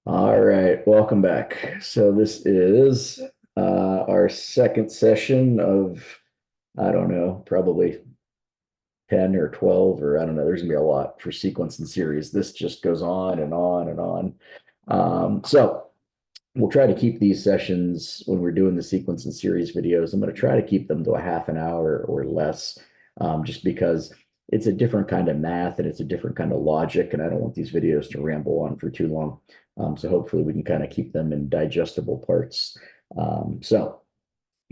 All right, welcome back. So this is our second session of, I don't know, probably 10 or 12, or I don't know, there's gonna be a lot for sequence and series. This just goes on and on and on. So we'll try to keep these sessions when we're doing the sequence and series videos. I'm going to try to keep them to a half an hour or less, just because it's a different kind of math and it's a different kind of logic, and I don't want these videos to ramble on for too long. So hopefully we can kind of keep them in digestible parts. So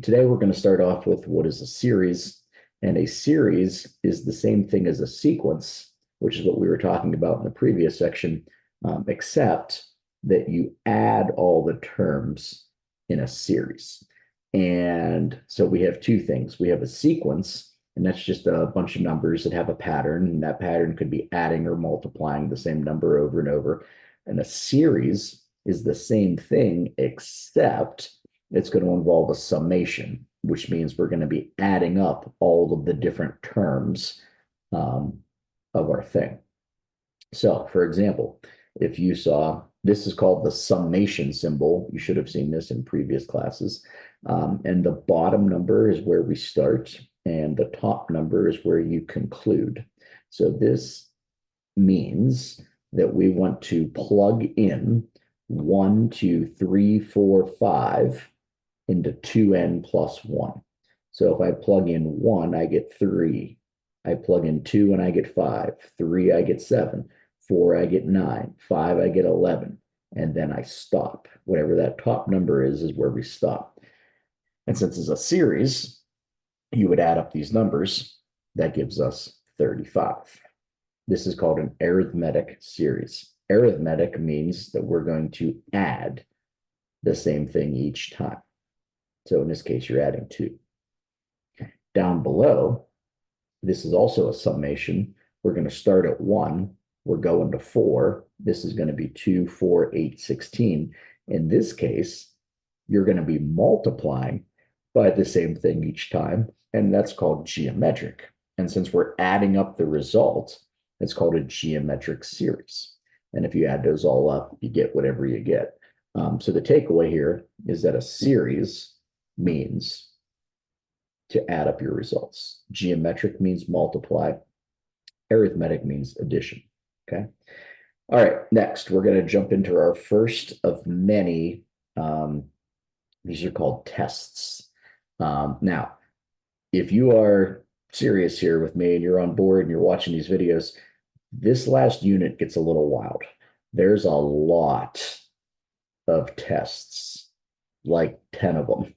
today we're going to start off with what is a series, and a series is the same thing as a sequence, which is what we were talking about in the previous section, except that you add all the terms in a series. And so we have two things. We have a sequence, and that's just a bunch of numbers that have a pattern, and that pattern could be adding or multiplying the same number over and over. And a series is the same thing, except it's going to involve a summation, which means we're going to be adding up all of the different terms of our thing. So, for example, if you saw, this is called the summation symbol. You should have seen this in previous classes. And the bottom number is where we start, and the top number is where you conclude. So this means that we want to plug in 1, 2, 3, 4, 5 into 2n plus 1. So if I plug in 1, I get 3. I plug in 2 and I get 5. 3, I get 7. 4, I get 9. 5, I get 11. And then I stop. Whatever that top number is where we stop. And since it's a series, you would add up these numbers. That gives us 35. This is called an arithmetic series. Arithmetic means that we're going to add the same thing each time. So in this case, you're adding 2. Down below, this is also a summation. We're going to start at 1. We're going to 4. This is going to be 2, 4, 8, 16. In this case, you're going to be multiplying by the same thing each time, and that's called geometric. And since we're adding up the result, it's called a geometric series. And if you add those all up, you get whatever you get. So the takeaway here is that a series means to add up your results. Geometric means multiply. Arithmetic means addition. Okay. All right. Next, we're going to jump into our first of many. These are called tests. Now, if you are serious here with me and you're on board and you're watching these videos, this last unit gets a little wild. There's a lot of tests, like 10 of them.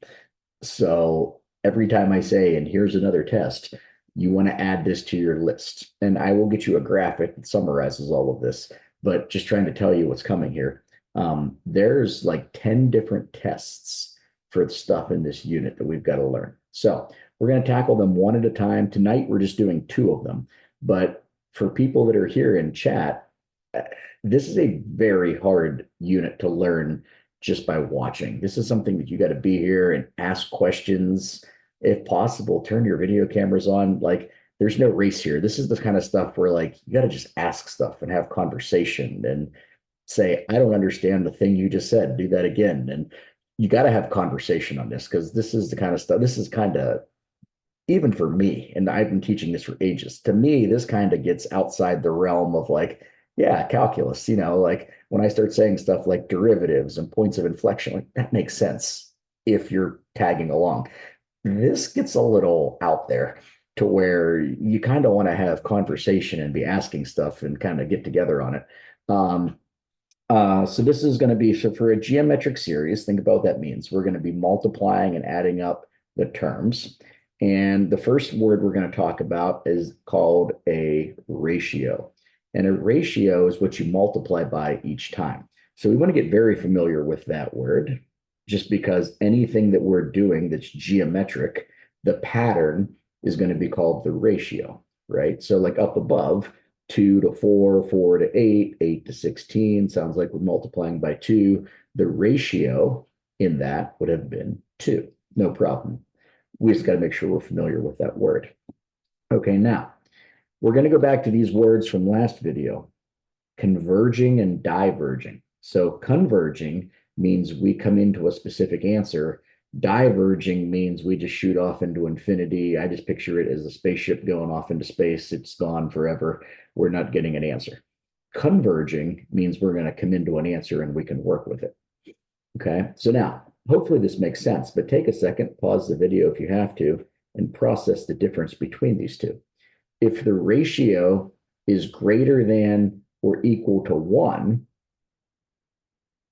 So every time I say, and here's another test, you want to add this to your list. And I will get you a graphic that summarizes all of this, but just trying to tell you what's coming here. There's like 10 different tests for the stuff in this unit that we've got to learn. So we're going to tackle them one at a time. Tonight, we're just doing 2 of them. But for people that are here in chat, this is a very hard unit to learn just by watching. This is something that you got to be here and ask questions. If possible, turn your video cameras on. Like, there's no race here. This is the kind of stuff where, like, you got to just ask stuff and have conversation and say, I don't understand the thing you just said. Do that again. And you got to have conversation on this, because this is the kind of stuff, this is kind of, even for me, and I've been teaching this for ages, to me, this kind of gets outside the realm of like, yeah, calculus, like when I start saying stuff like derivatives and points of inflection, like that makes sense if you're tagging along. This gets a little out there to where you kind of want to have conversation and be asking stuff and kind of get together on it. So this is going to be, so for a geometric series, think about what that means. We're going to be multiplying and adding up the terms. And the first word we're going to talk about is called a ratio. And a ratio is what you multiply by each time. So we want to get very familiar with that word, just because anything that we're doing that's geometric, the pattern is going to be called the ratio, right? So like up above, 2 to 4, 4 to 8, 8 to 16, sounds like we're multiplying by 2. The ratio in that would have been 2. No problem. We just got to make sure we're familiar with that word. Okay, now we're going to go back to these words from last video, converging and diverging. So converging means we come into a specific answer. Diverging means we just shoot off into infinity. I just picture it as a spaceship going off into space. It's gone forever. We're not getting an answer. Converging means we're going to come into an answer and we can work with it. Okay. So now, hopefully this makes sense, but take a second, pause the video if you have to, and process the difference between these two. If the ratio is greater than or equal to 1,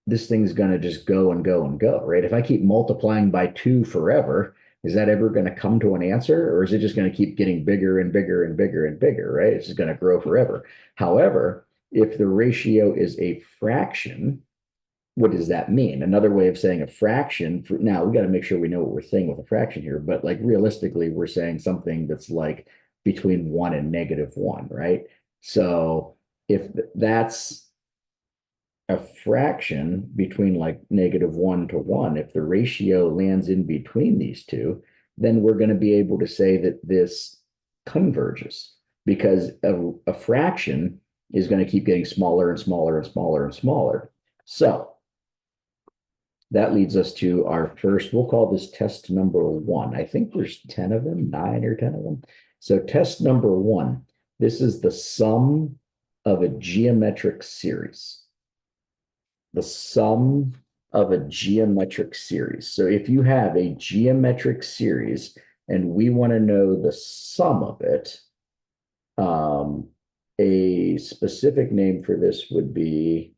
this thing's going to just go and go and go, right? If I keep multiplying by 2 forever, is that ever going to come to an answer, or is it just going to keep getting bigger and bigger and bigger and bigger, right? It's just going to grow forever. However, if the ratio is a fraction, what does that mean? Another way of saying a fraction, now we got to make sure we know what we're saying with a fraction here, but like realistically, we're saying something that's like between 1 and -1, right? So if that's a fraction between like -1 to 1, if the ratio lands in between these two, then we're going to be able to say that this converges, because a fraction is going to keep getting smaller and smaller and smaller and smaller. So that leads us to our first, we'll call this test number 1. I think there's 10 of them, 9 or 10 of them. So test number 1, this is the sum of a geometric series. The sum of a geometric series. So if you have a geometric series and we want to know the sum of it, a specific name for this would be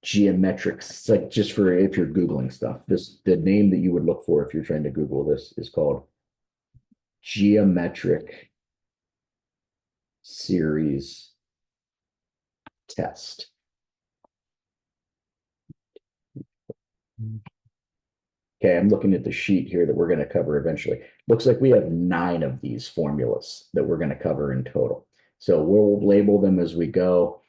geometric, like just for if you're Googling stuff, the name that you would look for if you're trying to Google this is called geometric series test. Okay, I'm looking at the sheet here that we're going to cover eventually. Looks like we have 9 of these formulas that we're going to cover in total. So we'll label them as we go.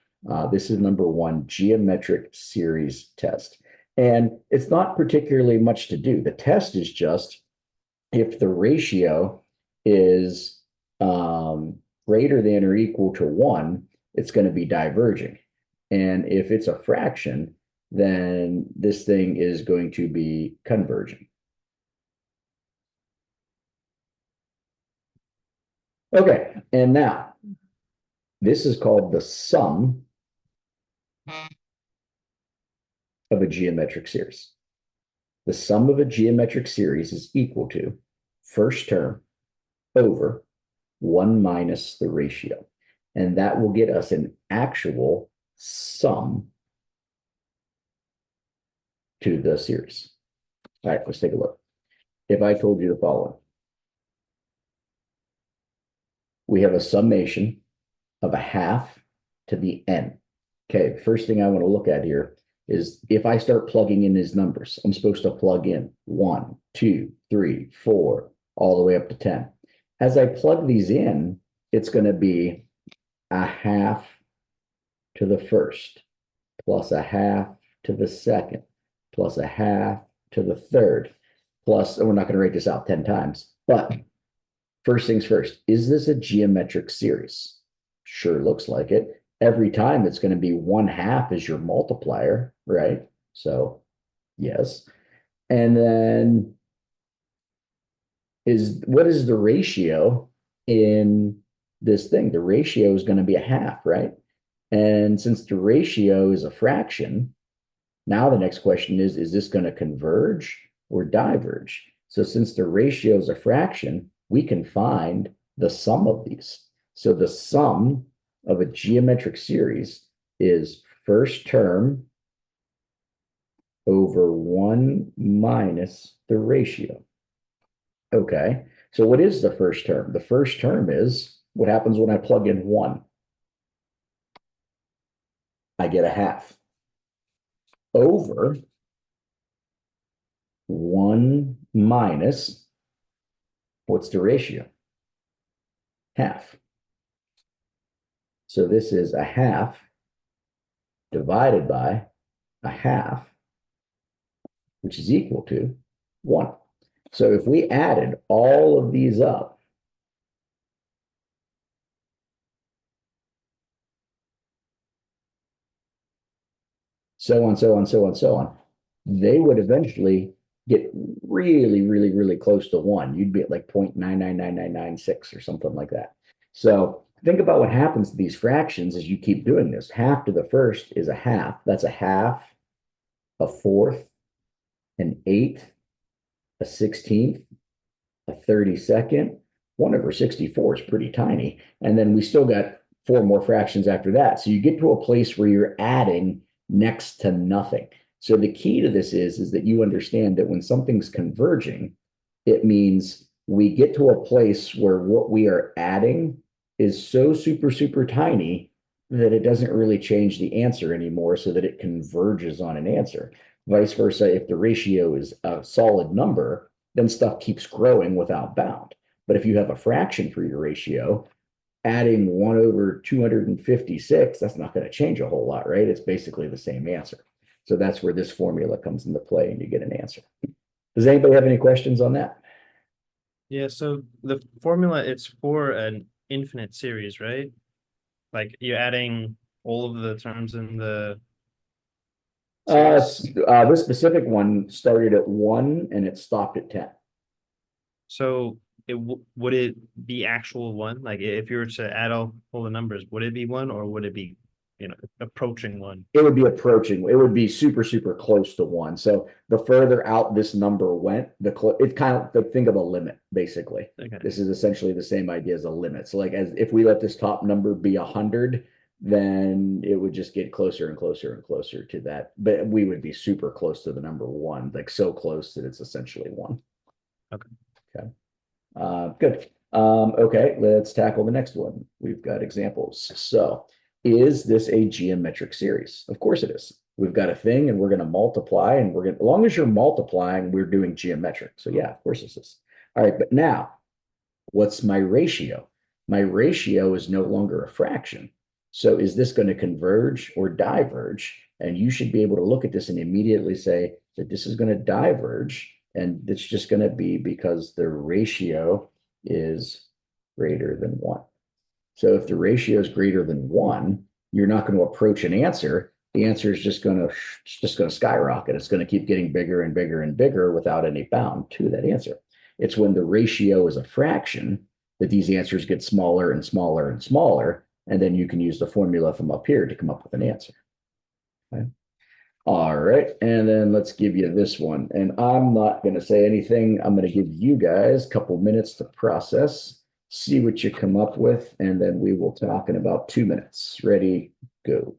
This is number 1, geometric series test. And it's not particularly much to do. The test is just if the ratio is greater than or equal to 1, it's going to be diverging. And if it's a fraction, then this thing is going to be converging. Okay, and now this is called the sum of a geometric series. The sum of a geometric series is equal to first term over 1 minus the ratio. And that will get us an actual sum to the series. All right, let's take a look. If I told you the following, we have a summation of a half to the n. Okay, first thing I want to look at here is if I start plugging in these numbers, I'm supposed to plug in 1, 2, 3, 4, all the way up to 10. As I plug these in, it's going to be a half to the first, plus a half to the second, plus a half to the third, plus, and we're not going to write this out 10 times, but first things first, is this a geometric series? Sure looks like it. Every time it's going to be 1/2 as your multiplier, right? So yes. And then what is the ratio in this thing? The ratio is going to be a half, right? And since the ratio is a fraction, now the next question is this going to converge or diverge? So since the ratio is a fraction, we can find the sum of these. So the sum of a geometric series is first term over 1 minus the ratio. Okay, so what is the first term? The first term is what happens when I plug in 1. I get a half over 1 minus, what's the ratio? Half. So this is a half divided by a half, which is equal to 1. So if we added all of these up, so on, so on, so on, so on. They would eventually get really, really, really close to one. You'd be at like 0.999996 or something like that. So think about what happens to these fractions as you keep doing this. Half to the first is a half. That's a half, a fourth, an eighth, a 16th, a 32nd. 1/64 is pretty tiny. And then we still got four more fractions after that. So you get to a place where you're adding next to nothing. So the key to this is that you understand that when something's converging, it means we get to a place where what we are adding is so super, super tiny that it doesn't really change the answer anymore so that it converges on an answer. Vice versa, if the ratio is a solid number, then stuff keeps growing without bound. But if you have a fraction for your ratio, adding 1/256, that's not going to change a whole lot, right? It's basically the same answer. So that's where this formula comes into play and you get an answer. Does anybody have any questions on that? Yeah, so the formula, it's for an infinite series, right? Like you're adding all of the terms in the series. This specific one started at 1 and it stopped at 10. So would it be actual one? Like if you were to add all the numbers, would it be one or would it be, approaching one? It would be approaching, it would be super, super close to 1. So the further out this number went, it's kind of like, think of a limit, basically. Okay. This is essentially the same idea as a limit. So like as if we let this top number be 100, then it would just get closer and closer and closer to that. But we would be super close to the number 1, like so close that it's essentially 1. Okay. Okay. Good. Okay, let's tackle the next one. We've got examples. So, is this a geometric series? Of course it is. We've got a thing and we're going to multiply, and as long as you're multiplying, we're doing geometric. So, yeah, of course this is. All right, but now, what's my ratio? My ratio is no longer a fraction. So, is this going to converge or diverge? And you should be able to look at this and immediately say that this is going to diverge. And it's just going to be because the ratio is greater than 1. So if the ratio is greater than 1, you're not going to approach an answer. The answer is just going to skyrocket. It's going to keep getting bigger and bigger and bigger without any bound to that answer. It's when the ratio is a fraction that these answers get smaller and smaller and smaller, and then you can use the formula from up here to come up with an answer. Okay. All right, and then let's give you this one. And I'm not going to say anything. I'm going to give you guys a couple minutes to process, see what you come up with, and then we will talk in about 2 minutes. Ready, go.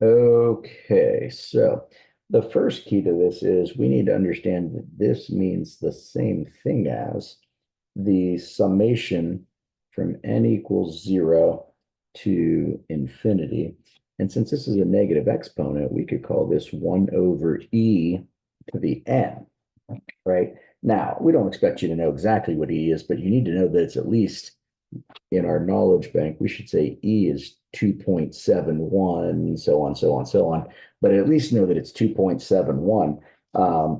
Okay, so the first key to this is we need to understand that this means the same thing as the summation from n equals 0 to infinity. And since this is a negative exponent, we could call this 1 over e to the n, right? Now, we don't expect you to know exactly what e is, but you need to know that it's at least in our knowledge bank, we should say E is 2.71, so on, so on, so on, but at least know that it's 2.71.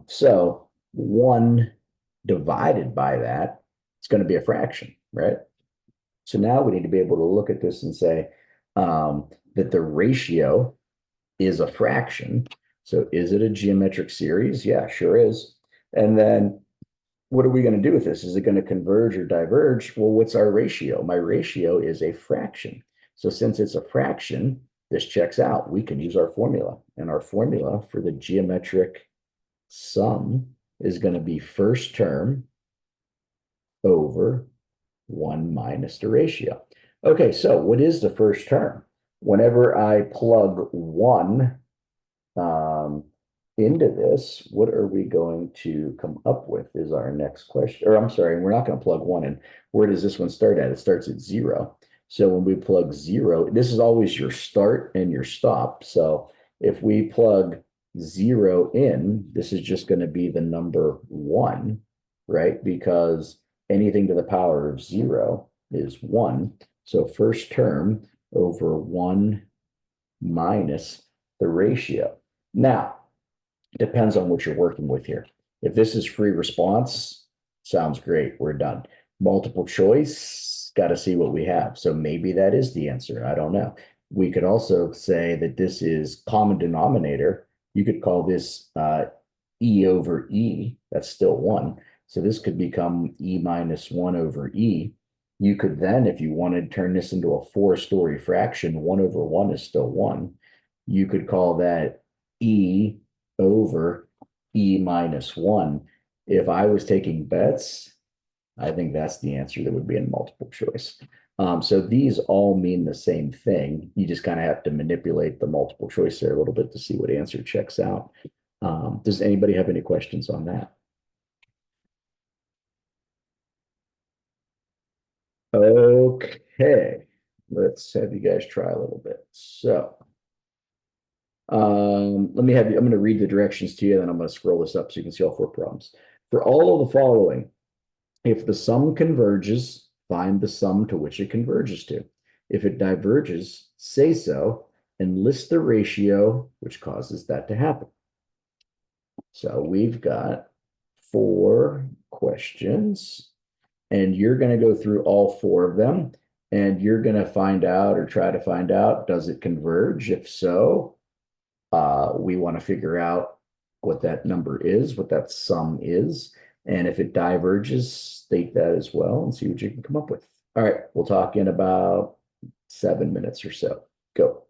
So 1 divided by that, it's going to be a fraction, right? So now we need to be able to look at this and say that the ratio is a fraction. So is it a geometric series? Yeah, sure is. And then what are we going to do with this? Is it going to converge or diverge? Well, what's our ratio? My ratio is a fraction. So since it's a fraction, this checks out. We can use our formula. And our formula for the geometric sum is going to be first term over 1 minus the ratio. Okay, so what is the first term? Whenever I plug 1 um, into this, what are we going to come up with is our next question. Or I'm sorry, we're not going to plug 1 in. Where does this one start at? It starts at 0. So when we plug 0, this is always your start and your stop. So if we plug 0 in, this is just going to be the number 1, right? Because anything to the power of 0 is 1. So first term over 1 minus the ratio. Now, it depends on what you're working with here. If this is free response, sounds great. We're done. Multiple choice, got to see what we have. So maybe that is the answer. I don't know. We could also say that this is common denominator. You could call this E over E. That's still 1. So this could become E minus 1 over E. You could then, if you wanted, turn this into a 4-story fraction. 1 over 1 is still 1. You could call that E over E minus 1. If I was taking bets, I think that's the answer that would be in multiple choice. So these all mean the same thing. You just kind of have to manipulate the multiple choice there a little bit to see what answer checks out. Does anybody have any questions on that? Okay, let's have you guys try a little bit. So let me have you, I'm going to read the directions to you, and then I'm going to scroll this up so you can see all 4 problems. For all of the following, if the sum converges, find the sum to which it converges to. If it diverges, say so, and list the ratio which causes that to happen. So we've got 4 questions, and you're going to go through all 4 of them, and you're going to find out or try to find out, does it converge? If so, we want to figure out what that number is, what that sum is. And if it diverges, state that as well and see what you can come up with. All right, we'll talk in about 7 minutes or so. Go.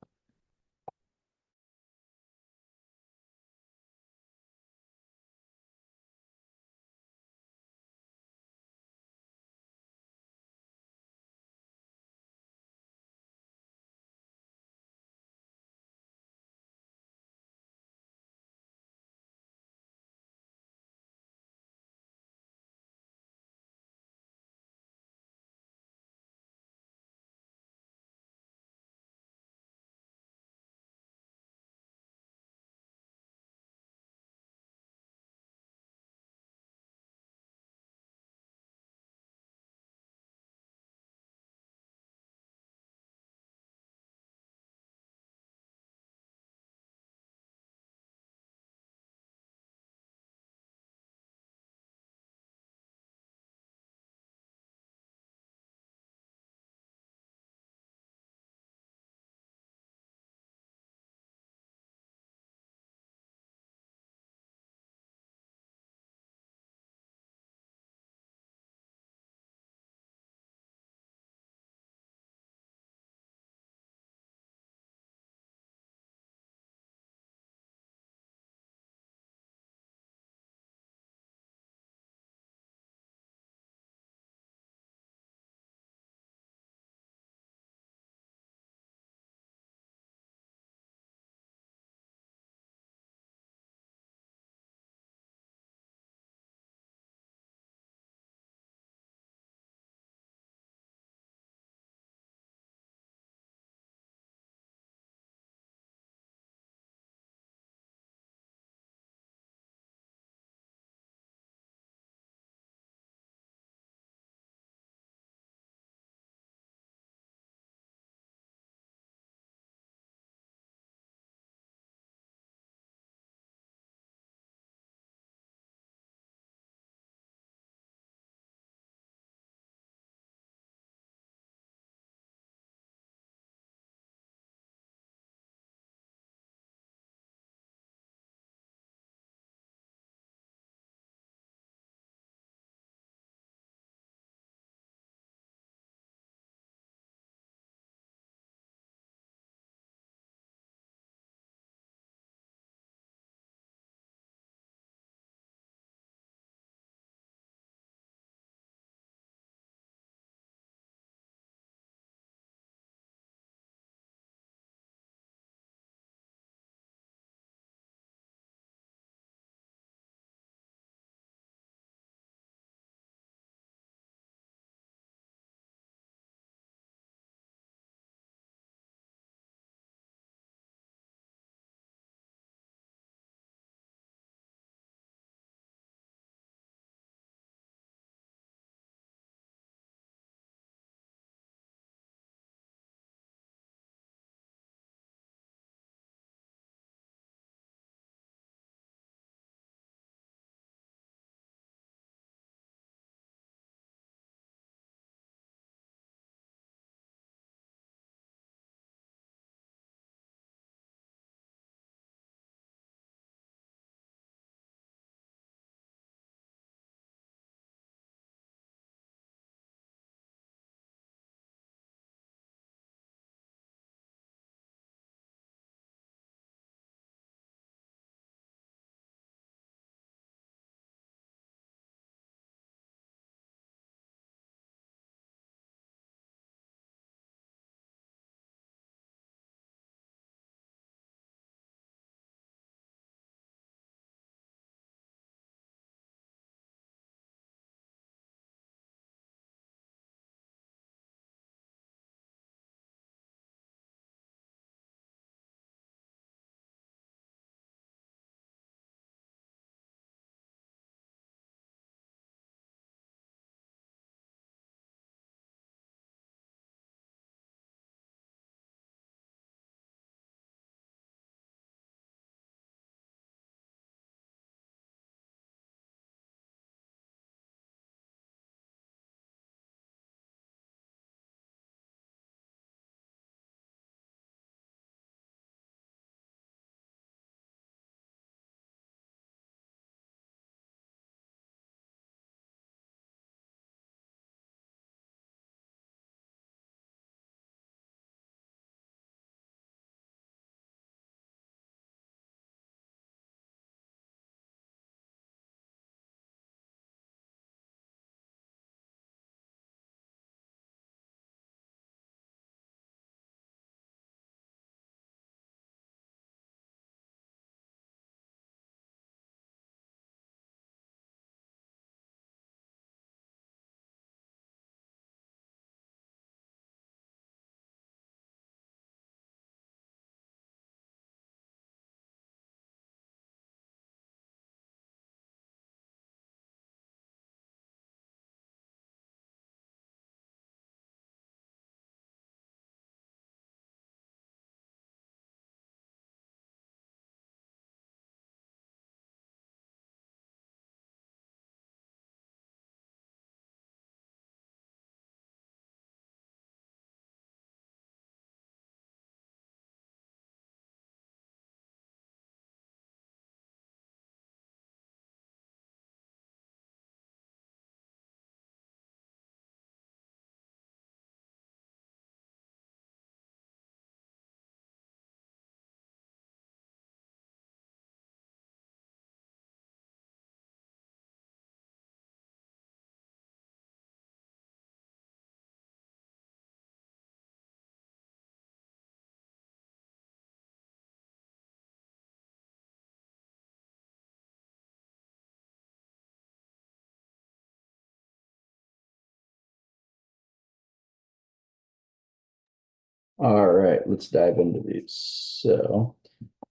All right, let's dive into these. So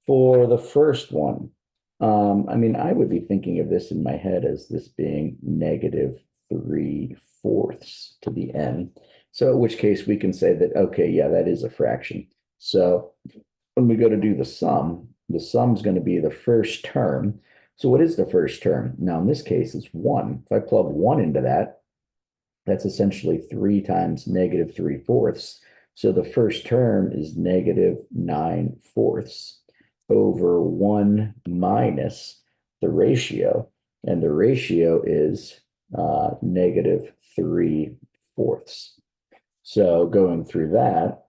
for the first one, I mean, I would be thinking of this in my head as this being -3/4 to the n. So in which case we can say that, okay, yeah, that is a fraction. So when we go to do the sum's going to be the first term. So what is the first term? Now, in this case, it's 1. If I plug 1 into that, that's essentially 3 times -3/4. So the first term is -9/4 over 1 minus the ratio. And the ratio is -3/4. So going through that,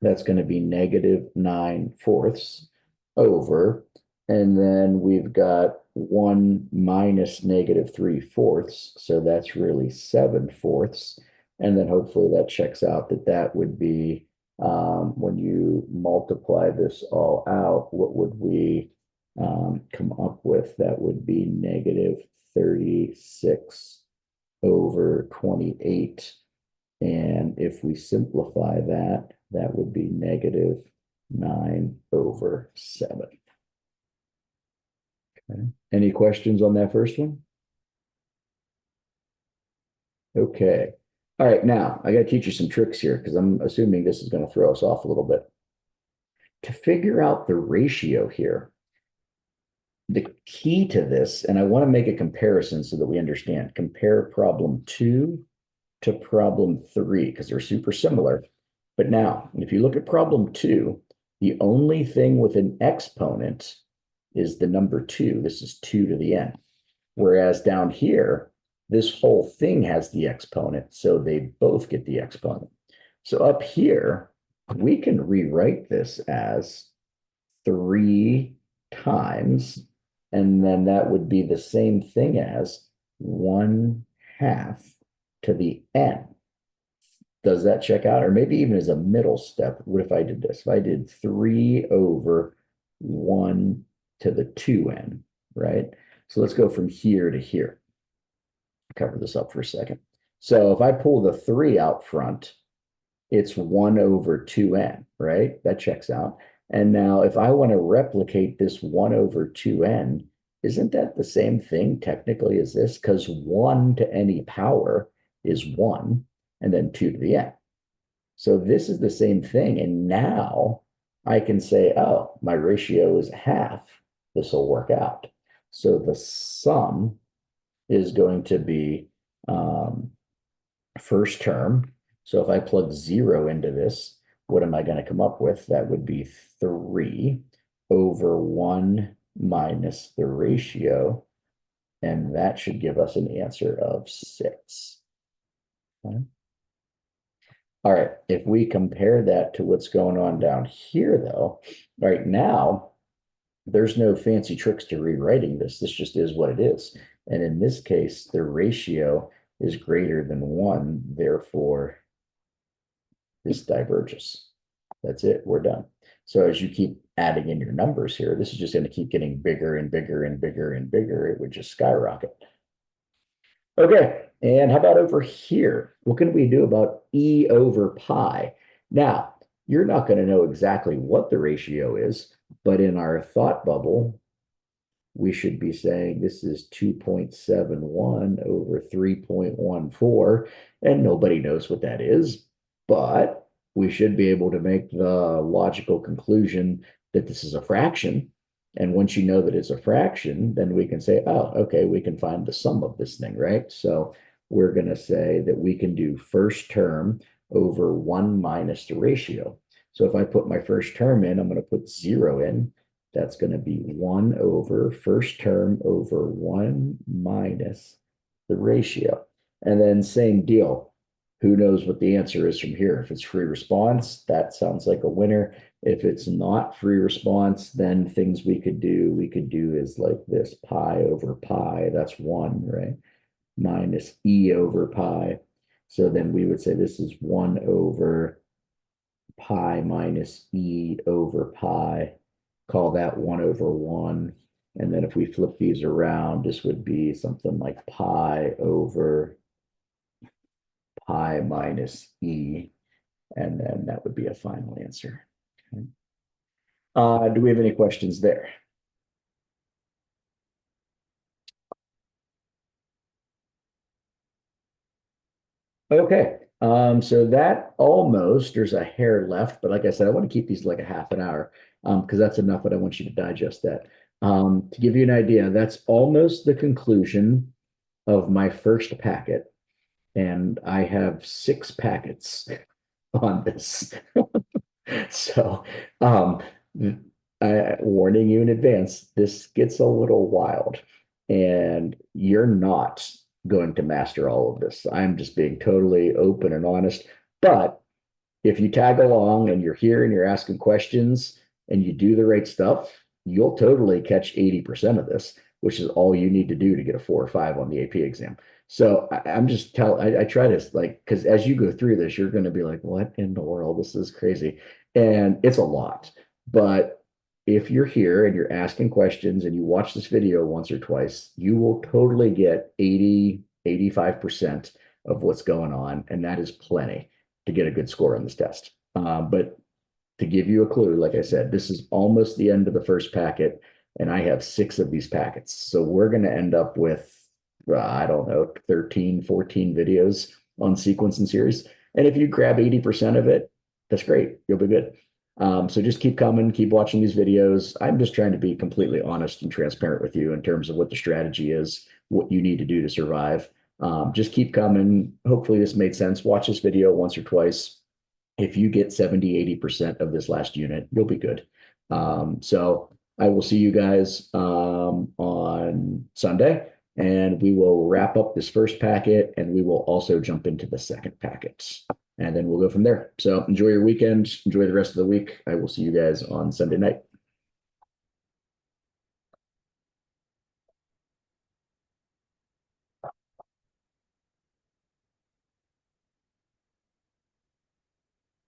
that's going to be -9/4 over, and then we've got 1 minus -3/4. So that's really 7/4. And then hopefully that checks out that that would be, when you multiply this all out, what would we come up with? That would be -36 over 28. And if we simplify that, that would be -9/7. Okay. Any questions on that first one? Okay. All right, now I got to teach you some tricks here because I'm assuming this is going to throw us off a little bit. To figure out the ratio here, the key to this, and I want to make a comparison so that we understand, compare problem 2 to problem 3 because they're super similar. But now, if you look at problem 2, the only thing with an exponent is the number 2. This is 2 to the n. Whereas down here, this whole thing has the exponent, so they both get the exponent. So up here, we can rewrite this as 3 times, and then that would be the same thing as 1/2 to the n. Does that check out? Or maybe even as a middle step, what if I did this? If I did 3 over 1 to the 2n, right? So let's go from here to here. Cover this up for a second. So if I pull the 3 out front, it's 1 over 2n, right? That checks out. And now if I want to replicate this 1 over 2n, isn't that the same thing technically as this? Because 1 to any power is 1, and then 2 to the n. So this is the same thing. And now I can say, oh, my ratio is half. This will work out. So the sum is going to be first term. So if I plug 0 into this, what am I going to come up with? That would be 3 over 1 minus the ratio. And that should give us an answer of 6. Okay. All right, if we compare that to what's going on down here, though, right now, there's no fancy tricks to rewriting this. This just is what it is. And in this case, the ratio is greater than 1. Therefore, this diverges. That's it. We're done. So as you keep adding in your numbers here, this is just going to keep getting bigger and bigger and bigger and bigger. It would just skyrocket. Okay, and how about over here? What can we do about E over pi? Now, you're not going to know exactly what the ratio is, but in our thought bubble, we should be saying this is 2.71 over 3.14, and nobody knows what that is, but we should be able to make the logical conclusion that this is a fraction. And once you know that it's a fraction, then we can say, oh, okay, we can find the sum of this thing, right? So we're going to say that we can do first term over 1 minus the ratio. So if I put my first term in, I'm going to put 0 in. That's going to be 1 over first term over 1 minus the ratio. And then same deal. Who knows what the answer is from here? If it's free response, that sounds like a winner. If it's not free response, then things we could do is like this, pi over pi, that's 1, right? Minus e over pi. So then we would say this is 1 over pi minus e over pi. Call that 1 over 1. And then if we flip these around, this would be something like pi over pi minus e. And then that would be a final answer. Okay. Do we have any questions there? Okay. So that almost, there's a hair left, but like I said, I want to keep these like a half an hour, because that's enough, but I want you to digest that. To give you an idea, that's almost the conclusion of my first packet, and I have 6 packets on this. So, um, warning you in advance, this gets a little wild, and you're not going to master all of this. I'm just being totally open and honest. But if you tag along and you're here and you're asking questions and you do the right stuff, you'll totally catch 80% of this, which is all you need to do to get a 4 or 5 on the AP exam. So I'm just I try to like, because as you go through this, you're going to be like, what in the world? This is crazy. And it's a lot. But if you're here and you're asking questions and you watch this video once or twice, you will totally get 85% of what's going on. And that is plenty to get a good score on this test. But to give you a clue, like I said, this is almost the end of the first packet, and I have 6 of these packets. So we're going to end up with, I don't know, 13, 14 videos on sequence and series. And if you grab 80% of it, that's great. You'll be good. So just keep coming, keep watching these videos. I'm just trying to be completely honest and transparent with you in terms of what the strategy is, what you need to do to survive. Just keep coming. Hopefully this made sense. Watch this video once or twice. If you get 70, 80% of this last unit, you'll be good. So I will see you guys on Sunday, and we will wrap up this first packet, and we will also jump into the second packet, and then we'll go from there. So enjoy your weekend. Enjoy the rest of the week. I will see you guys on Sunday night.